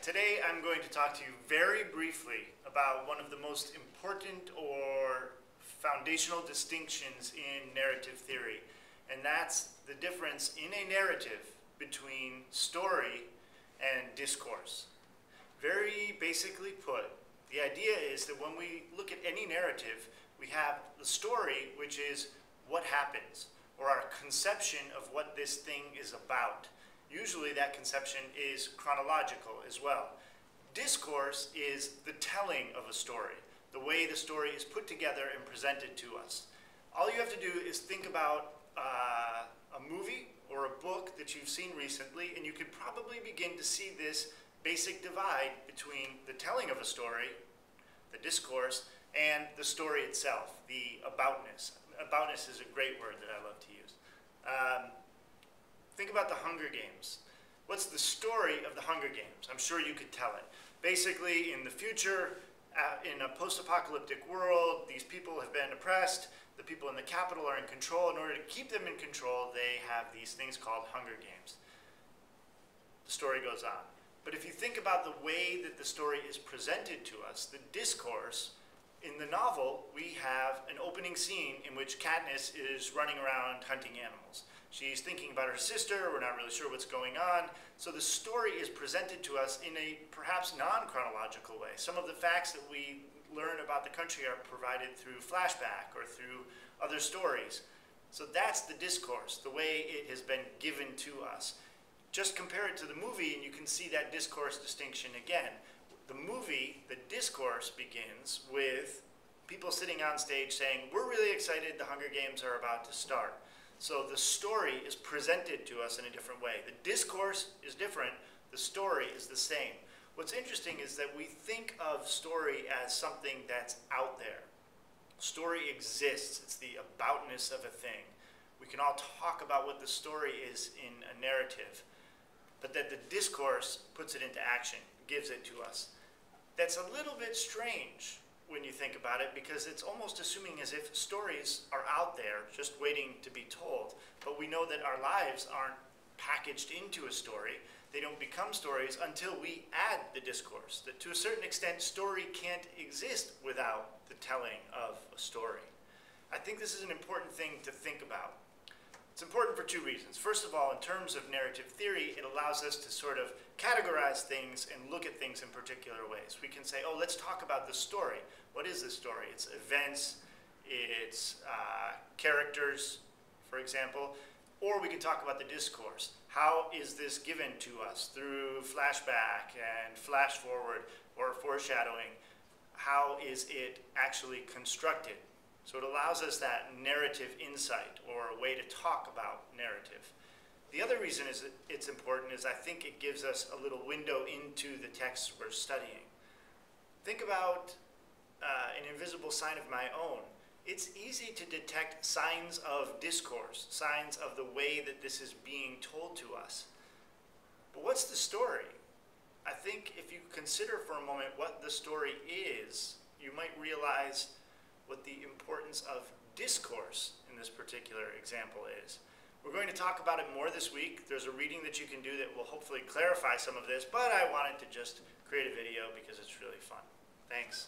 Today I'm going to talk to you very briefly about one of the most important or foundational distinctions in narrative theory, and that's the difference in a narrative between story and discourse. Very basically put, the idea is that when we look at any narrative, we have the story, which is what happens, or our conception of what this thing is about. Usually that conception is chronological as well. Discourse is the telling of a story, the way the story is put together and presented to us. All you have to do is think about a movie or a book that you've seen recently, and you could probably begin to see this basic divide between the telling of a story, the discourse, and the story itself, the aboutness. Aboutness is a great word that I love to use. Think about the Hunger Games. What's the story of the Hunger Games? I'm sure you could tell it. Basically, in the future, in a post-apocalyptic world, these people have been oppressed. The people in the capital are in control. In order to keep them in control, they have these things called Hunger Games. The story goes on. But if you think about the way that the story is presented to us, the discourse, in the novel, we have an opening scene in which Katniss is running around hunting animals. She's thinking about her sister, we're not really sure what's going on, so the story is presented to us in a perhaps non-chronological way. Some of the facts that we learn about the country are provided through flashback or through other stories. So that's the discourse, the way it has been given to us. Just compare it to the movie and you can see that discourse distinction again. The movie, the discourse begins with people sitting on stage saying, we're really excited, the Hunger Games are about to start. So the story is presented to us in a different way. The discourse is different, the story is the same. What's interesting is that we think of story as something that's out there. Story exists, it's the aboutness of a thing. We can all talk about what the story is in a narrative, but that the discourse puts it into action, gives it to us. That's a little bit strange when you think about it, because it's almost assuming as if stories are out there just waiting to be told. But we know that our lives aren't packaged into a story. They don't become stories until we add the discourse. That to a certain extent, story can't exist without the telling of a story. I think this is an important thing to think about. It's important for two reasons. First of all, in terms of narrative theory, it allows us to sort of categorize things and look at things in particular ways. We can say, oh, let's talk about the story. What is the story? It's events, it's characters, for example, or we can talk about the discourse. How is this given to us through flashback and flash forward or foreshadowing? How is it actually constructed? So it allows us that narrative insight, or a way to talk about narrative. The other reason is it's important is I think it gives us a little window into the texts we're studying. Think about an invisible sign of my own. It's easy to detect signs of discourse, signs of the way that this is being told to us. But what's the story? I think if you consider for a moment what the story is, you might realize what the importance of discourse in this particular example is. We're going to talk about it more this week. There's a reading that you can do that will hopefully clarify some of this, but I wanted to just create a video because it's really fun. Thanks.